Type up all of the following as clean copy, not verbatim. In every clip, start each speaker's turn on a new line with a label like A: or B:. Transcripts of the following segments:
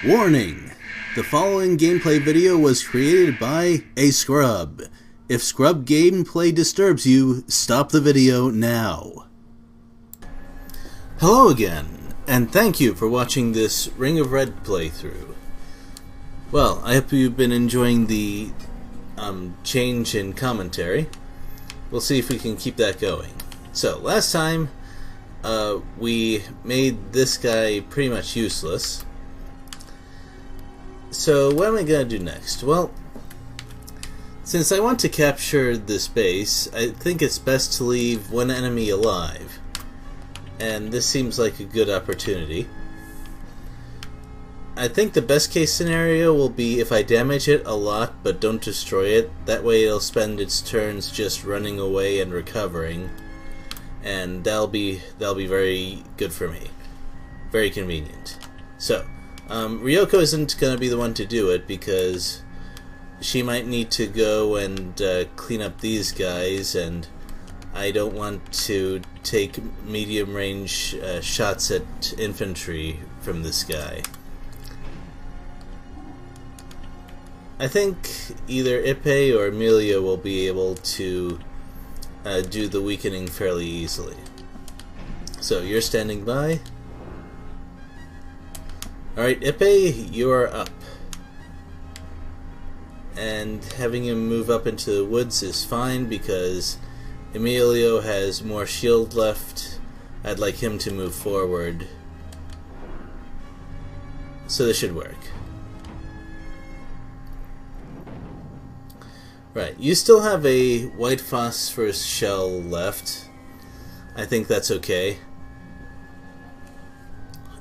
A: Warning! The following gameplay video was created by a scrub. If scrub gameplay disturbs you, stop the video now. Hello again, and thank you for watching this Ring of Red playthrough. Well, I hope you've been enjoying the change in commentary. We'll see if we can keep that going. So, last time, we made this guy pretty much useless. So what am I going to do next? Well, since I want to capture this base, I think it's best to leave one enemy alive. And this seems like a good opportunity. I think the best case scenario will be if I damage it a lot but don't destroy it. That way it'll spend its turns just running away and recovering. And that'll be very good for me. Very convenient. So, Ryoko isn't going to be the one to do it because she might need to go and clean up these guys, and I don't want to take medium range shots at infantry from this guy. I think either Ippei or Emilia will be able to do the weakening fairly easily. So you're standing by. Alright, Ippei, you are up. And having him move up into the woods is fine because Emilio has more shield left. I'd like him to move forward. So this should work. Right, you still have a white phosphorus shell left. I think that's okay.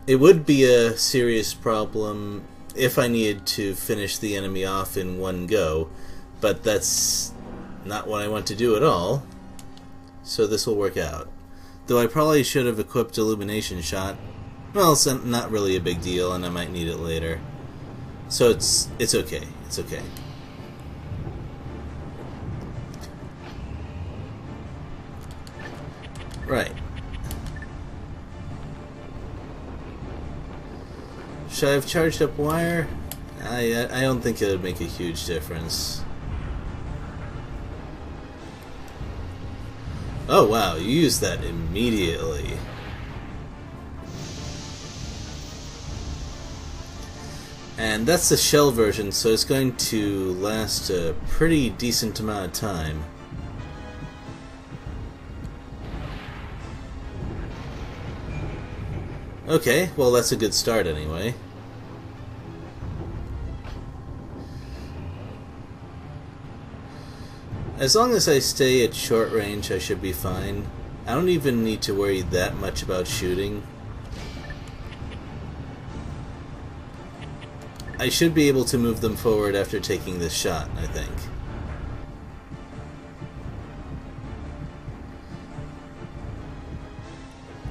A: It would be a serious problem if I needed to finish the enemy off in one go, but that's not what I want to do at all, so this will work out. Though I probably should have equipped Illumination Shot. Well, it's not really a big deal, and I might need it later. So it's okay. It's okay. Right. Should I have charged up wire? I don't think it would make a huge difference. Oh wow, you used that immediately. And that's the shell version, so it's going to last a pretty decent amount of time. Okay, well that's a good start anyway. As long as I stay at short range, I should be fine. I don't even need to worry that much about shooting. I should be able to move them forward after taking this shot, I think.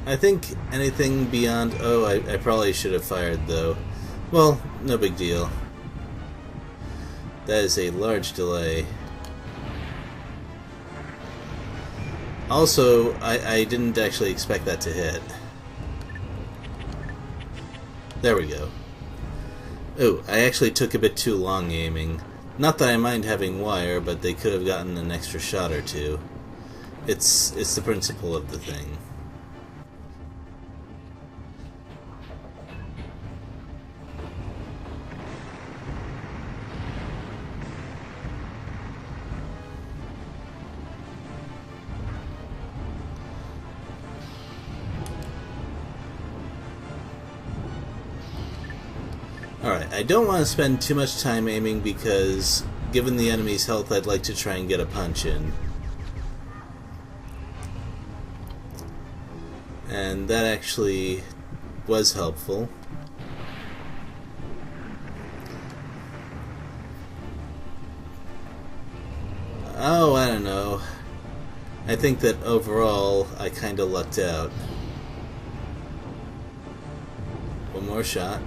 A: I think anything beyond... Oh, I probably should have fired, though. Well, no big deal. That is a large delay. Also, I didn't actually expect that to hit. There we go. Oh, I actually took a bit too long aiming. Not that I mind having wire, but they could have gotten an extra shot or two. It's the principle of the thing. Alright, I don't want to spend too much time aiming because, given the enemy's health, I'd like to try and get a punch in. And that actually was helpful. Oh, I don't know. I think that overall, I kinda lucked out. One more shot.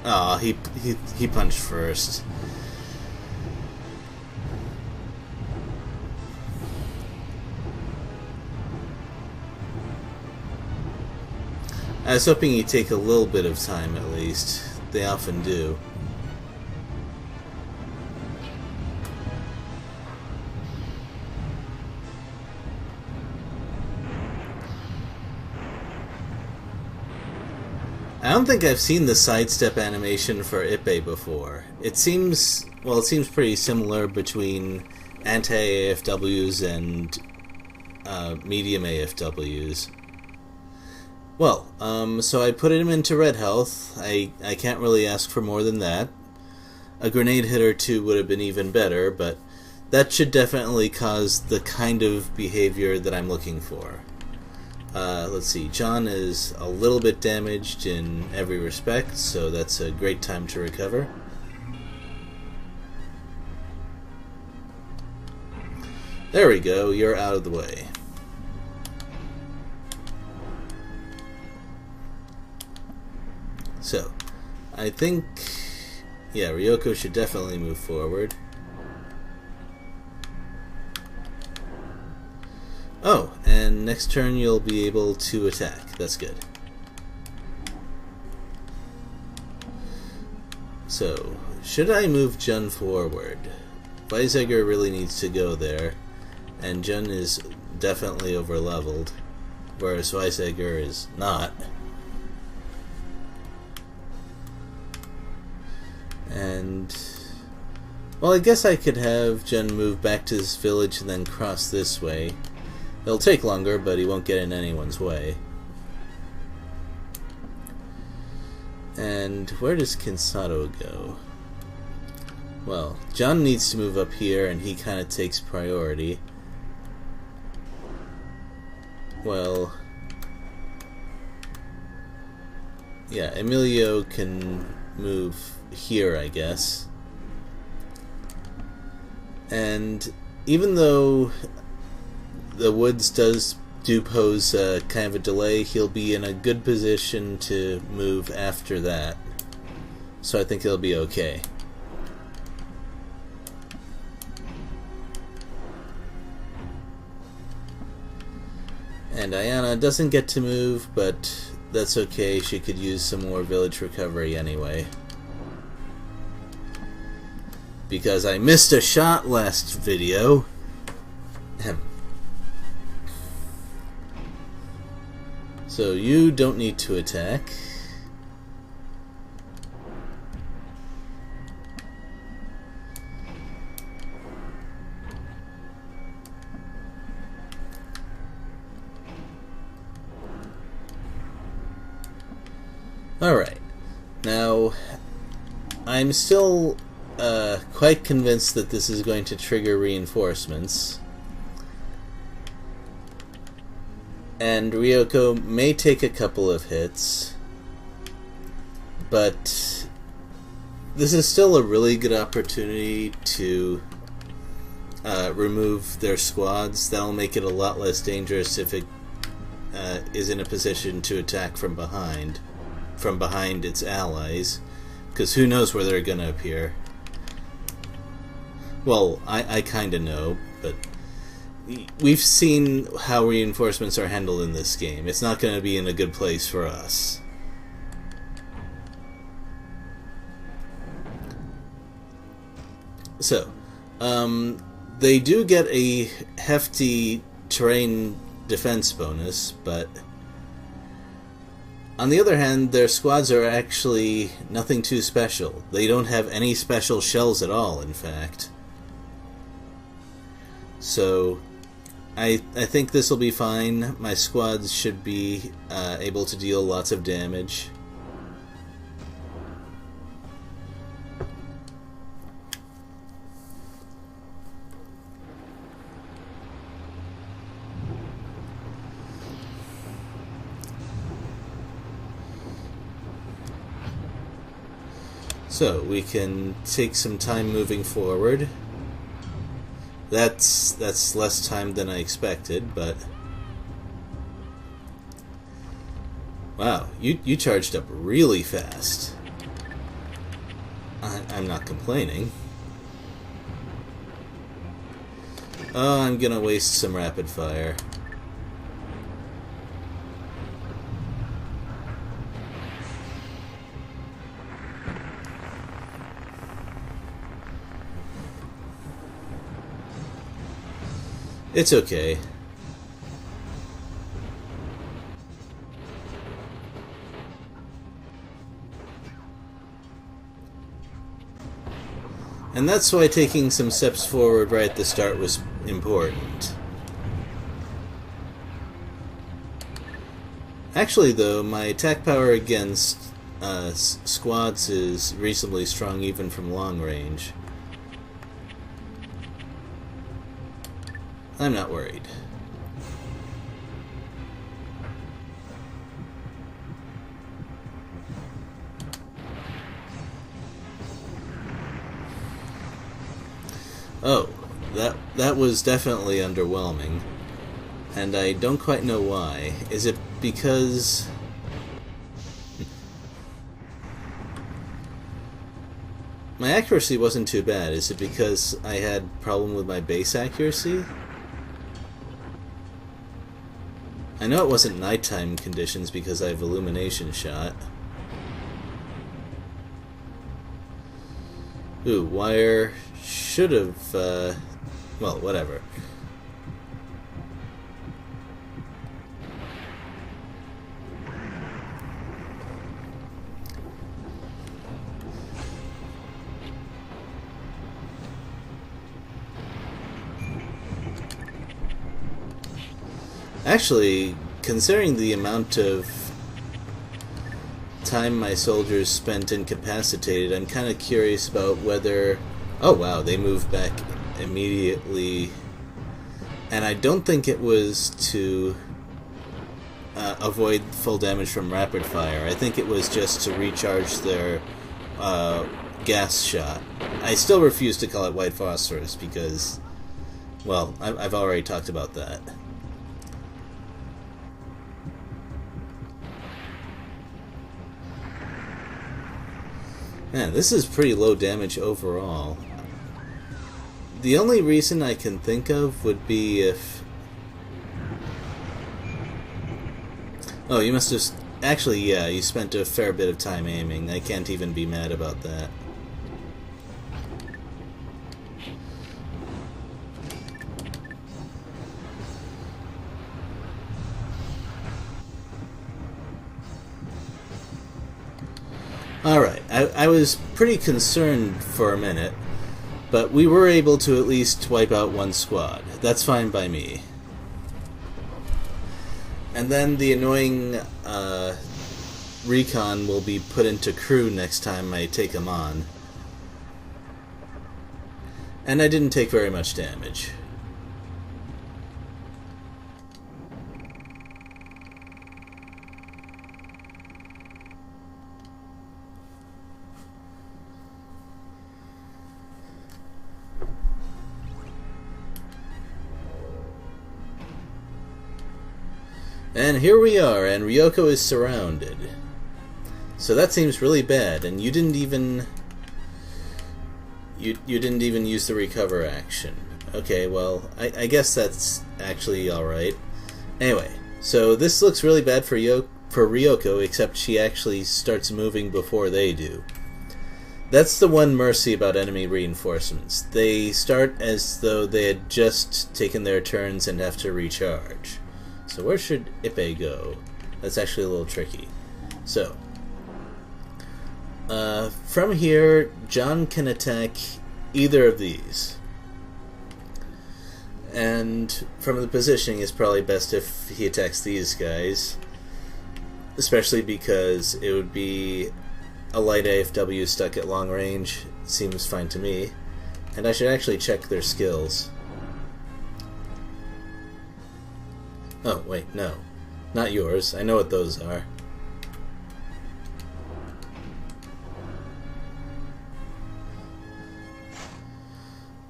A: Aw, he punched first. I was hoping he'd take a little bit of time at least. They often do. I don't think I've seen the sidestep animation for Ippei before. It seems pretty similar between anti-AFWs and medium AFWs. Well, so I put him into red health. I can't really ask for more than that. A grenade hit or two would have been even better, but that should definitely cause the kind of behavior that I'm looking for. Let's see, John is a little bit damaged in every respect, so that's a great time to recover. There we go, you're out of the way. So, I think, yeah, Ryoko should definitely move forward. Oh, and next turn you'll be able to attack. That's good. So, should I move Jun forward? Weizsäcker really needs to go there, and Jun is definitely over-leveled, whereas Weizsäcker is not. And, well, I guess I could have Jun move back to this village and then cross this way. It'll take longer, but he won't get in anyone's way. And where does Kinsato go? Well, John needs to move up here, and he kind of takes priority. Well, yeah, Emilio can move here, I guess. And even though the woods do pose kind of a delay, he'll be in a good position to move after that. So I think he'll be okay. And Ayana doesn't get to move, but that's okay. She could use some more village recovery anyway. Because I missed a shot last video. So you don't need to attack. Alright. Now, I'm still quite convinced that this is going to trigger reinforcements. And Ryoko may take a couple of hits, but this is still a really good opportunity to remove their squads. That'll make it a lot less dangerous if it is in a position to attack from behind its allies, because who knows where they're going to appear. Well, I kind of know, but we've seen how reinforcements are handled in this game. It's not going to be in a good place for us. So, they do get a hefty terrain defense bonus, but on the other hand, their squads are actually nothing too special. They don't have any special shells at all, in fact. So, I think this will be fine. My squads should be able to deal lots of damage. So, we can take some time moving forward. That's less time than I expected, but wow, you charged up really fast. I'm not complaining. Oh, I'm gonna waste some rapid fire. It's okay. And that's why taking some steps forward right at the start was important. Actually, though, my attack power against squads is reasonably strong even from long range. I'm not worried. Oh, that was definitely underwhelming. And I don't quite know why. Is it because... my accuracy wasn't too bad. Is it because I had a problem with my base accuracy? I know it wasn't nighttime conditions because I have illumination shot. Ooh, wire should have, well, whatever. Actually, considering the amount of time my soldiers spent incapacitated, I'm kind of curious about whether... oh wow, they moved back immediately. And I don't think it was to avoid full damage from rapid fire. I think it was just to recharge their gas shot. I still refuse to call it white phosphorus because, well, I've already talked about that. Man, this is pretty low damage overall. The only reason I can think of would be if... oh, you must have... actually, yeah, you spent a fair bit of time aiming. I can't even be mad about that. Alright, I was pretty concerned for a minute, but we were able to at least wipe out one squad. That's fine by me. And then the annoying recon will be put into crew next time I take them on. And I didn't take very much damage. And here we are, and Ryoko is surrounded. So that seems really bad, and you didn't even... You didn't even use the recover action. Okay, well, I guess that's actually alright. Anyway, so this looks really bad for Ryoko, except she actually starts moving before they do. That's the one mercy about enemy reinforcements. They start as though they had just taken their turns and have to recharge. So where should Ippei go? That's actually a little tricky. So, from here, John can attack either of these. And from the positioning, it's probably best if he attacks these guys. Especially because it would be a light AFW stuck at long range. Seems fine to me. And I should actually check their skills. Oh, wait, no. Not yours. I know what those are.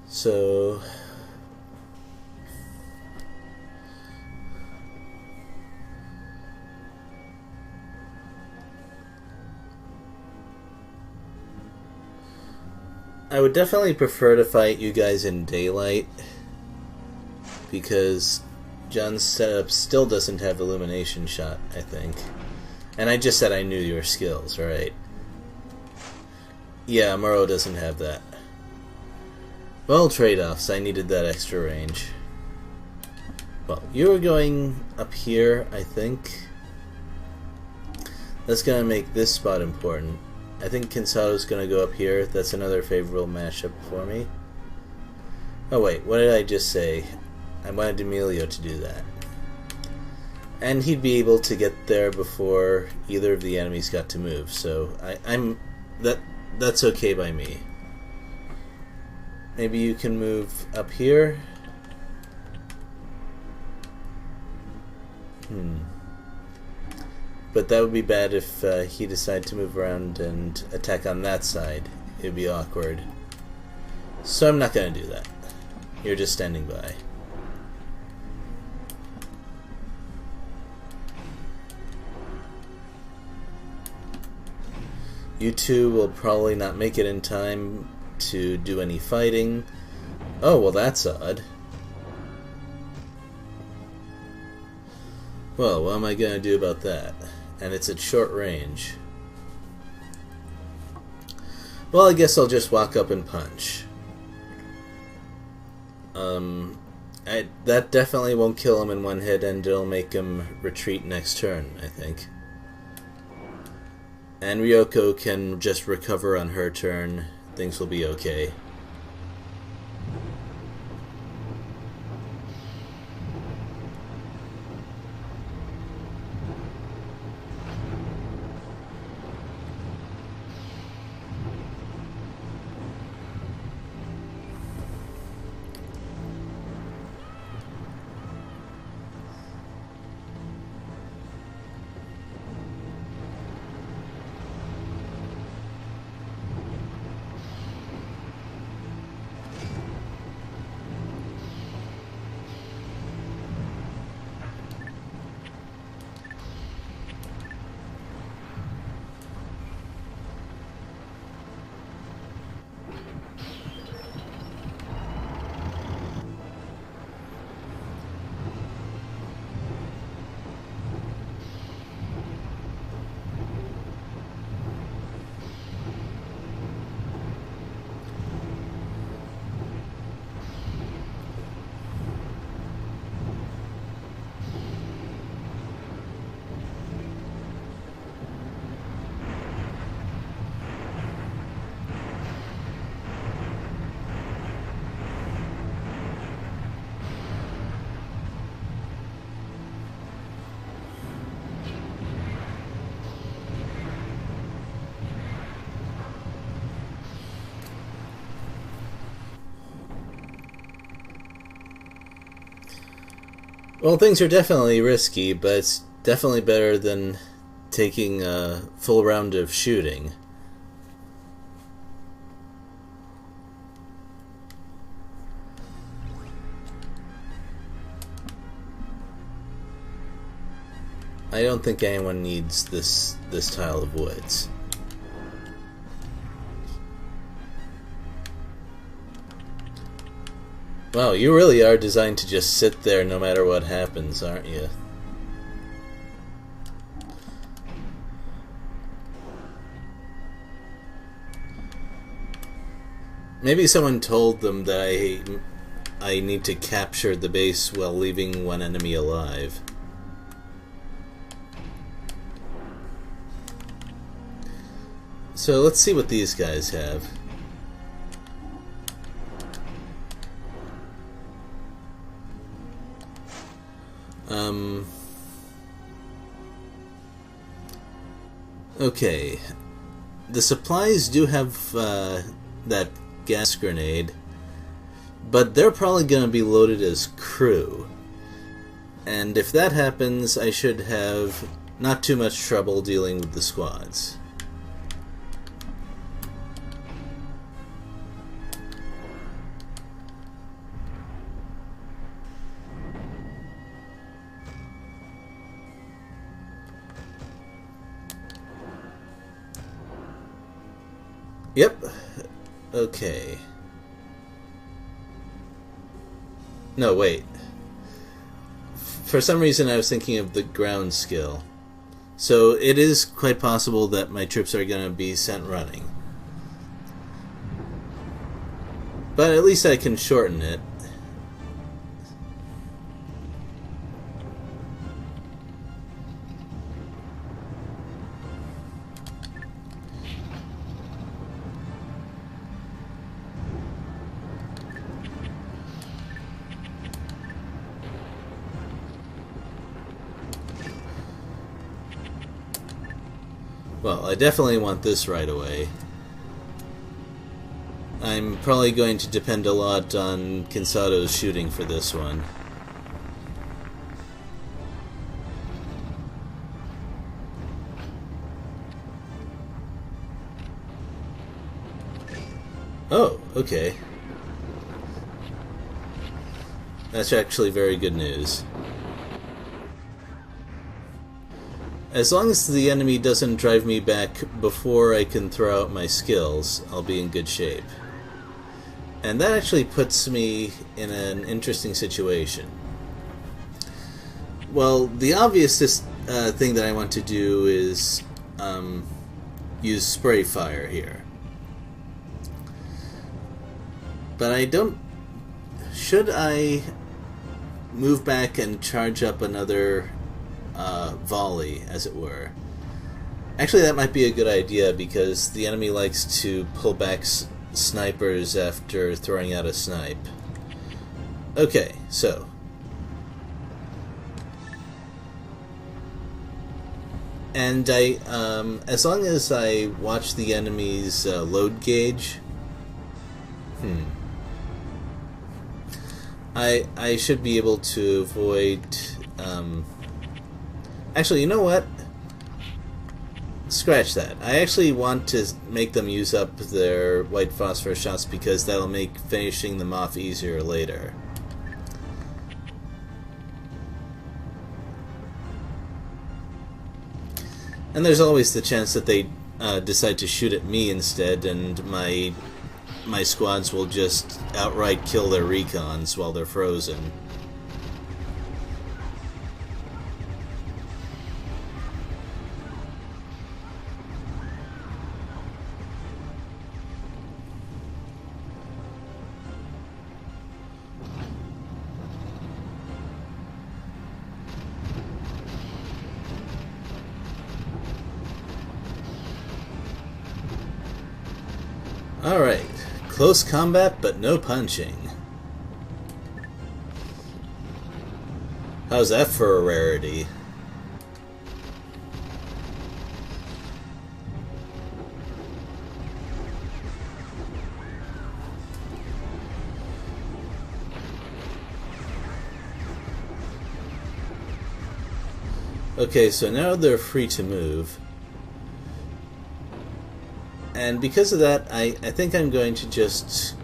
A: So... I would definitely prefer to fight you guys in daylight, because John's setup still doesn't have illumination shot, I think. And I just said I knew your skills, right? Yeah, Muro doesn't have that. Well, trade-offs. I needed that extra range. Well, you were going up here, I think. That's going to make this spot important. I think Kinsato's going to go up here. That's another favorable matchup for me. Oh wait, what did I just say? I wanted Emilio to do that. And he'd be able to get there before either of the enemies got to move, so that's okay by me. Maybe you can move up here. But that would be bad if he decided to move around and attack on that side. It would be awkward. So I'm not going to do that. You're just standing by. You two will probably not make it in time to do any fighting. Oh, well that's odd. Well, what am I going to do about that? And it's at short range. Well, I guess I'll just walk up and punch. That definitely won't kill him in one hit, and it'll make him retreat next turn, I think. And Ryoko can just recover on her turn. Things will be okay. Well, things are definitely risky, but it's definitely better than taking a full round of shooting. I don't think anyone needs this tile of woods. Wow, you really are designed to just sit there no matter what happens, aren't you? Maybe someone told them that I need to capture the base while leaving one enemy alive. So let's see what these guys have. Okay. The supplies do have that gas grenade, but they're probably going to be loaded as crew. And if that happens, I should have not too much trouble dealing with the squads. Yep. Okay. No, wait. For some reason I was thinking of the ground skill. So it is quite possible that my troops are going to be sent running. But at least I can shorten it. Well, I definitely want this right away. I'm probably going to depend a lot on Kinsado's shooting for this one. Oh, okay. That's actually very good news. As long as the enemy doesn't drive me back before I can throw out my skills, I'll be in good shape. And that actually puts me in an interesting situation. Well, the obvious thing that I want to do is use spray fire here. But I don't... Should I move back and charge up another volley, as it were? Actually, that might be a good idea, because the enemy likes to pull back snipers after throwing out a snipe. Okay, so... And as long as I watch the enemy's load gauge... I should be able to avoid... Actually, you know what? Scratch that. I actually want to make them use up their white phosphorus shots because that'll make finishing them off easier later. And there's always the chance that they decide to shoot at me instead, and my squads will just outright kill their recons while they're frozen. Alright, close combat but no punching. How's that for a rarity? Okay, so now they're free to move. And because of that, I think I'm going to just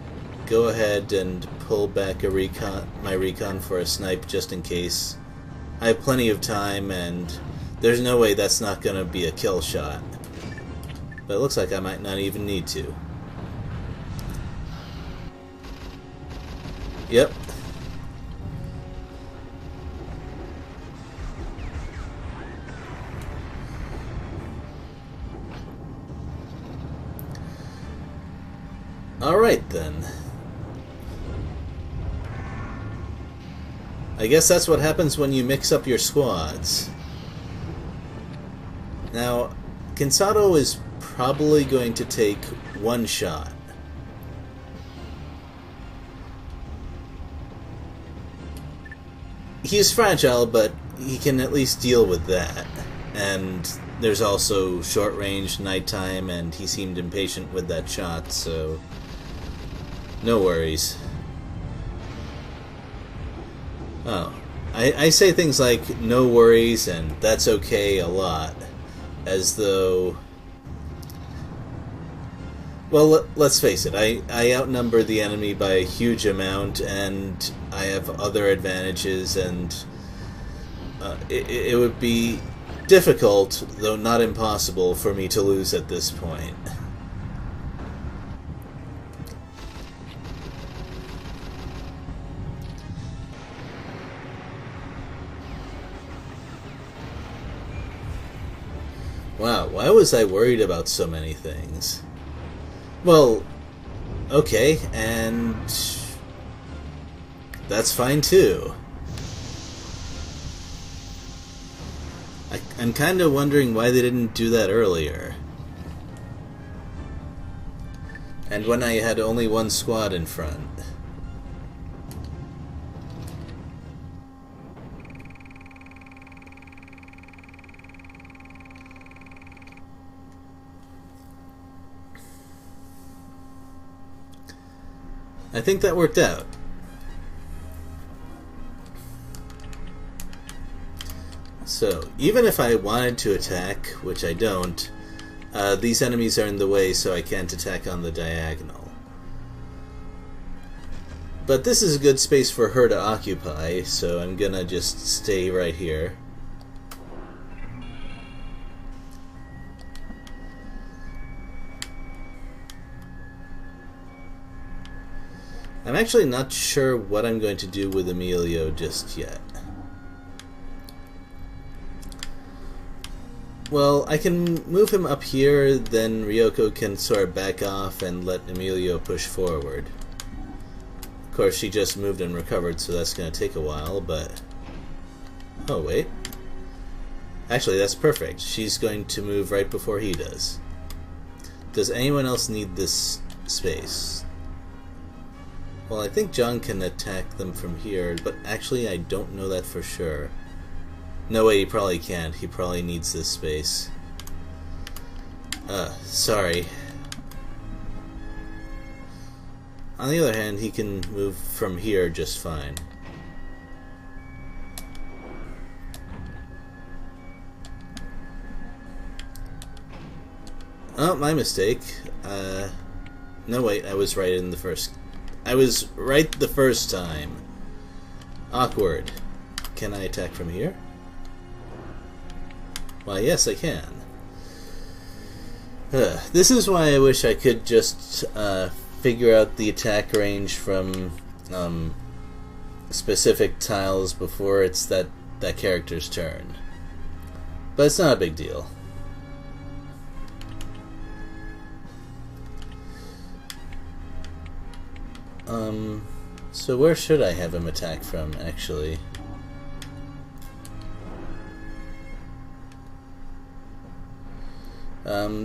A: go ahead and pull back my recon for a snipe just in case. I have plenty of time, and there's no way that's not going to be a kill shot. But it looks like I might not even need to. Yep. Alright then. I guess that's what happens when you mix up your squads. Now, Kinsado is probably going to take one shot. He's fragile, but he can at least deal with that. And there's also short range, nighttime, and he seemed impatient with that shot, so no worries. Oh, I say things like no worries and that's okay a lot, as though... Well, let's face it, I outnumber the enemy by a huge amount, and I have other advantages, and it would be difficult, though not impossible, for me to lose at this point. Wow, why was I worried about so many things? Well, okay, and that's fine too. I'm kind of wondering why they didn't do that earlier. And when I had only one squad in front. I think that worked out. So, even if I wanted to attack, which I don't, these enemies are in the way, so I can't attack on the diagonal. But this is a good space for her to occupy, so I'm gonna just stay right here. I'm actually not sure what I'm going to do with Emilio just yet. Well, I can move him up here, then Ryoko can sort of back off and let Emilio push forward. Of course, she just moved and recovered, so that's going to take a while, but... Oh, wait. Actually, that's perfect. She's going to move right before he does. Does anyone else need this space? Well, I think John can attack them from here, but actually I don't know that for sure. No way, he probably can't. He probably needs this space. Sorry. On the other hand, he can move from here just fine. Oh, my mistake. No wait, I was right in the first... I was right the first time. Awkward. Can I attack from here? Why, yes, I can. This is why I wish I could just figure out the attack range from specific tiles before it's that character's turn. But it's not a big deal. So where should I have him attack from, actually?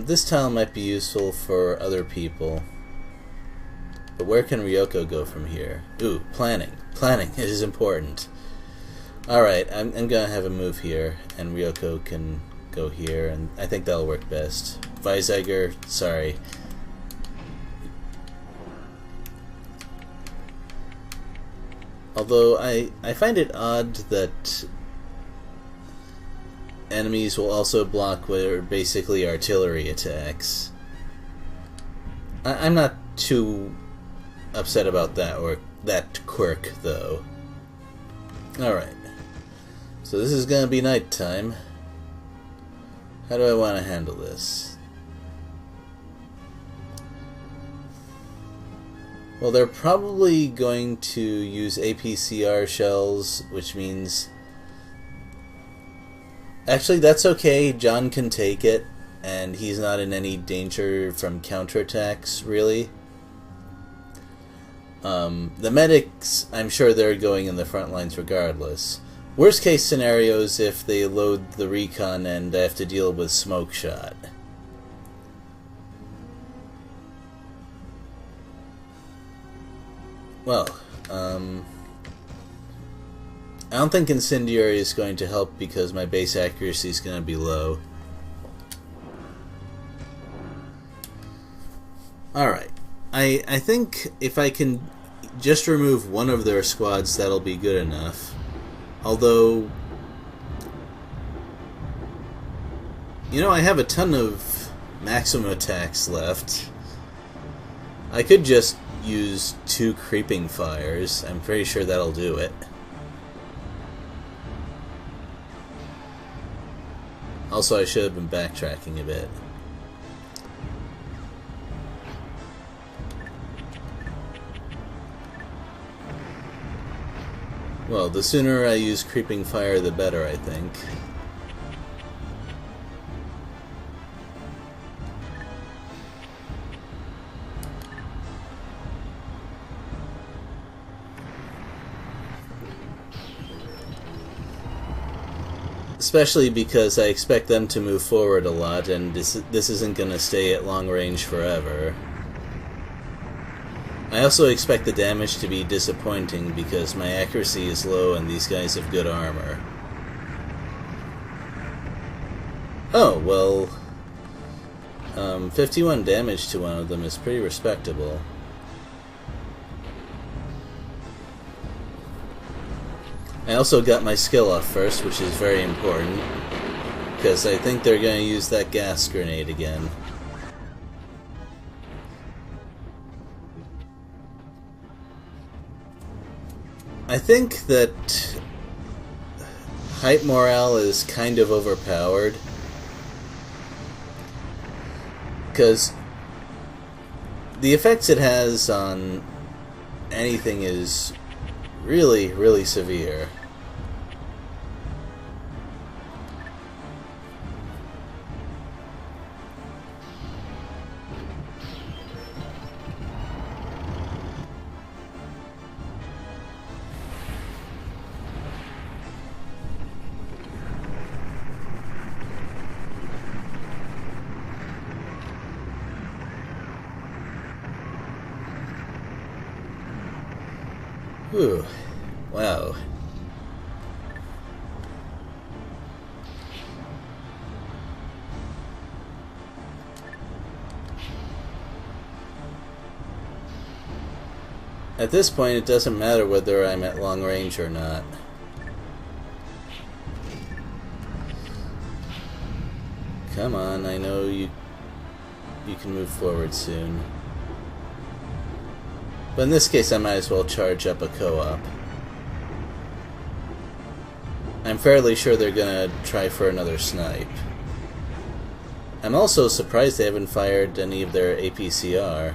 A: This tile might be useful for other people. But where can Ryoko go from here? Ooh, planning. Planning, it is important. Alright, I'm gonna have him move here, and Ryoko can go here, and I think that'll work best. Weizsäcker, sorry. Although I find it odd that enemies will also block what are basically artillery attacks. I'm not too upset about that or that quirk, though. Alright. So this is gonna be nighttime. How do I want to handle this? Well, they're probably going to use APCR shells, which means... Actually, that's okay. John can take it, and he's not in any danger from counterattacks, really. The medics, I'm sure they're going in the front lines regardless. Worst case scenario is if they load the recon and I have to deal with smoke shot. Well, I don't think Incendiary is going to help because my base accuracy is going to be low. Alright. I think if I can just remove one of their squads, that'll be good enough. Although, you know, I have a ton of maximum attacks left. I could just use 2 creeping fires. I'm pretty sure that'll do it. Also, I should have been backtracking a bit. Well, the sooner I use creeping fire, the better, I think. Especially because I expect them to move forward a lot, and this isn't going to stay at long range forever. I also expect the damage to be disappointing because my accuracy is low and these guys have good armor. Oh, well... 51 damage to one of them is pretty respectable. I also got my skill off first, which is very important, because I think they're going to use that gas grenade again. I think that hype morale is kind of overpowered, because the effects it has on anything is really, really severe. Whew. Wow. At this point, it doesn't matter whether I'm at long range or not. Come on, I know you can move forward soon. But in this case, I might as well charge up a co-op. I'm fairly sure they're gonna try for another snipe. I'm also surprised they haven't fired any of their APCR.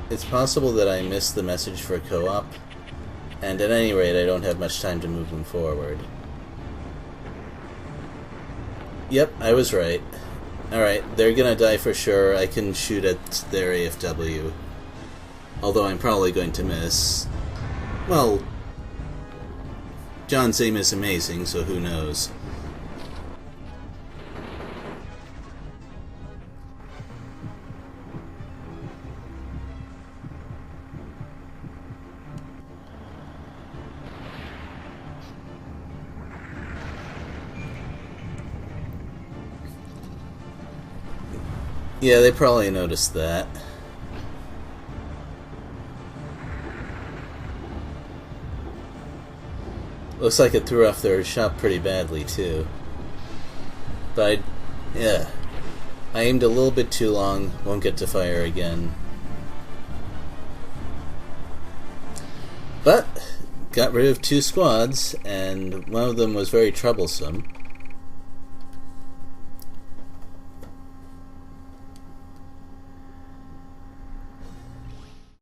A: It's possible that I missed the message for co-op, and at any rate, I don't have much time to move them forward. Yep, I was right. Alright, they're gonna die for sure. I can shoot at their AFW. Although I'm probably going to miss. Well, John's aim is amazing, so who knows. Yeah, they probably noticed that. Looks like it threw off their shot pretty badly, too. But yeah. I aimed a little bit too long, won't get to fire again. But got rid of 2 squads, and one of them was very troublesome.